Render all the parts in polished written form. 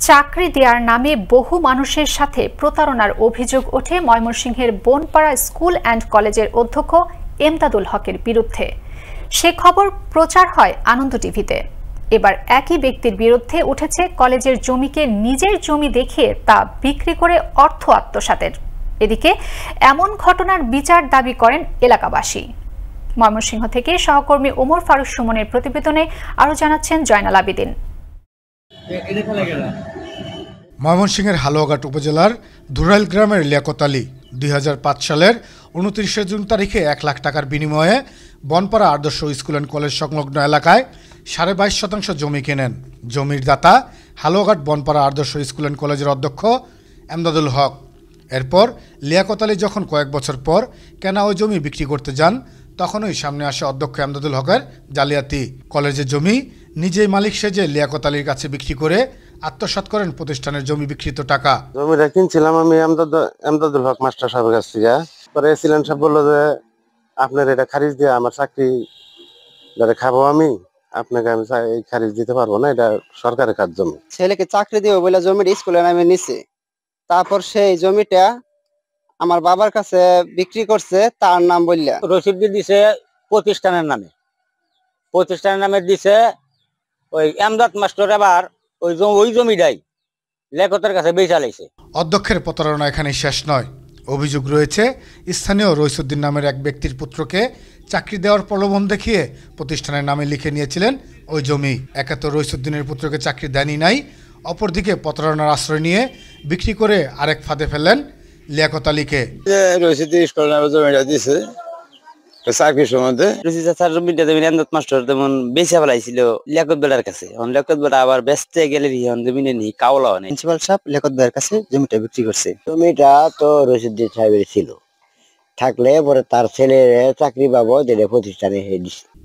চাকরি দেওয়ার নামে বহু মানুষের সাথে প্রতারণার অভিযোগ ওঠে ময়মনসিংহের বনপাড়া স্কুল অ্যান্ড কলেজের অধ্যক্ষ এমদাদুল হকের বিরুদ্ধে। সে খবর প্রচার হয় আনন্দ টিভিতে। এবার একই ব্যক্তির বিরুদ্ধে উঠেছে কলেজের জমিকে নিজের জমি দেখিয়ে তা বিক্রি করে অর্থ আত্মসাতের। এদিকে এমন ঘটনার বিচার দাবি করেন এলাকাবাসী। ময়মনসিংহ থেকে সহকর্মী ওমর ফারুক সুমনের প্রতিবেদনে আরও জানাচ্ছেন জয়নাল আবেদিন। ময়মনসিংহের হালুয়াঘাট উপজেলার দুরাইল গ্রামের লিয়াকত আলী 2005 সালের 29 জুন তারিখে 1 লাখ টাকার বিনিময়ে বনপাড়া আদর্শ স্কুল অ্যান্ড কলেজ সংলগ্ন এলাকায় 22.5% জমি কেনেন। জমির দাতা হালুয়াঘাট বনপাড়া আদর্শ স্কুল অ্যান্ড কলেজের অধ্যক্ষ এমদাদুল হক। এরপর লিয়াকত আলী যখন কয়েক বছর পর কেনা ওই জমি বিক্রি করতে যান, তখনই সামনে আসে অধ্যক্ষ এমদাদুল হকের জালিয়াতি। কলেজের জমি নিজেই মালিক সেজে লিয়াকত আলীর কাছে বিক্রি করে আত্মসাৎ করেন প্রতিষ্ঠানের জমি বিক্রিত টাকা। জমিটা কিনছিলাম আমি এমদাদুল হক মাস্টার সাহেবের কাছ থেকে। পরে সিলেন সাহেব বললো যে আপনার এটা খারিজ দিয়ে আমার চাকরি খাবো আমি, আপনাকে আমি এই খারিজ দিতে পারবো না, এটা সরকারের কাজ জমি। ছেলেকে চাকরি দিব বলে জমিটা স্কুলে নামে নিছে। তারপর সেই জমিটা আমার বাবার কাছে বিক্রি করছে তার নাম বললে। রসিদ দিছে প্রতিষ্ঠানের নামে দিছে ওই এমদাদ মাস্টার। আবার ওই জমিটাই লেখকের কাছে বেচা লাইছে। অধ্যক্ষের প্রতারণা এখানে শেষ নয়। অভিযোগ রয়েছে স্থানীয় রইসুদ্দিন নামের এক ব্যক্তির পুত্রকে চাকরি দেওয়ার প্রলোভন দেখিয়ে প্রতিষ্ঠানের নামে লিখে নিয়েছিলেন ওই জমি। একে তো রইসুদ্দিনের পুত্রকে চাকরি দেয়নি নাই, অপরদিকে প্রতারণার আশ্রয় নিয়ে বিক্রি করে আরেক ফাঁদে ফেললেন লিয়াকত আলীকে। চাকরির সম্বন্ধে এমদাদ মাস্টার তেমন বেচা ফেলাইছিল লিয়াকত বেলার কাছে। লিয়াকত বেলা আবার বেচতে গেলে জমিনে নেই কাওলা নেই। প্রিন্সিপাল সাহেব লিয়াকত বেলার কাছে জমিটা বিক্রি করছে। জমিটা তো রশিদুদ্দিন সাহেবের ছিল, থাকলে পরে তার ছেলের চাকরি পাবো প্রতিষ্ঠানে।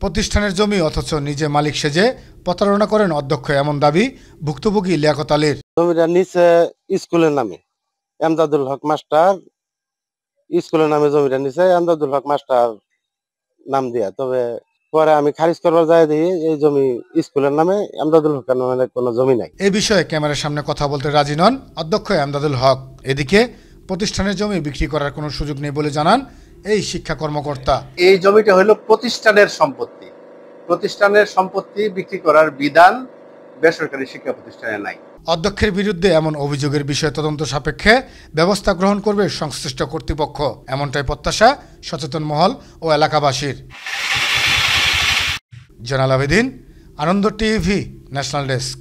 প্রতিষ্ঠানের জমি অথচ নিজে মালিক সেজে প্রতারণা করেন অধ্যক্ষ, এমন দাবি ভুক্তভোগী লিয়াকত আলীর। জমিটা নিচে স্কুলের নামে এমদাদুল হক মাস্টার, স্কুলের নামে জমিটা নিচে এমদাদুল হক মাস্টার নাম দিয়া। তবে পরে আমি খারিজ করবার যাই দেখি এই জমি স্কুলের নামে, এমদাদুল হকের নামে কোনো জমি নাই। এই বিষয়ে ক্যামেরার সামনে কথা বলতে রাজি নন অধ্যক্ষ এমদাদুল হক। এদিকে প্রতিষ্ঠানের জমি বিক্রি করার কোনো সুযোগ নেই বলে জানান এই শিক্ষা কর্মকর্তা। এই জমিটা হলো প্রতিষ্ঠানের সম্পত্তি। প্রতিষ্ঠানের সম্পত্তি বিক্রি করার বিধান বেসরকারি শিক্ষা প্রতিষ্ঠানে নাই। অধ্যক্ষের বিরুদ্ধে এমন অভিযোগের বিষয়ে তদন্ত সাপেক্ষে ব্যবস্থা গ্রহণ করবে সংশ্লিষ্ট কর্তৃপক্ষ, এমনটাই প্রত্যাশা সচেতন মহল ও এলাকাবাসীর। জয়নাল আবেদিন, আনন্দ টিভি, ন্যাশনাল ডেস্ক।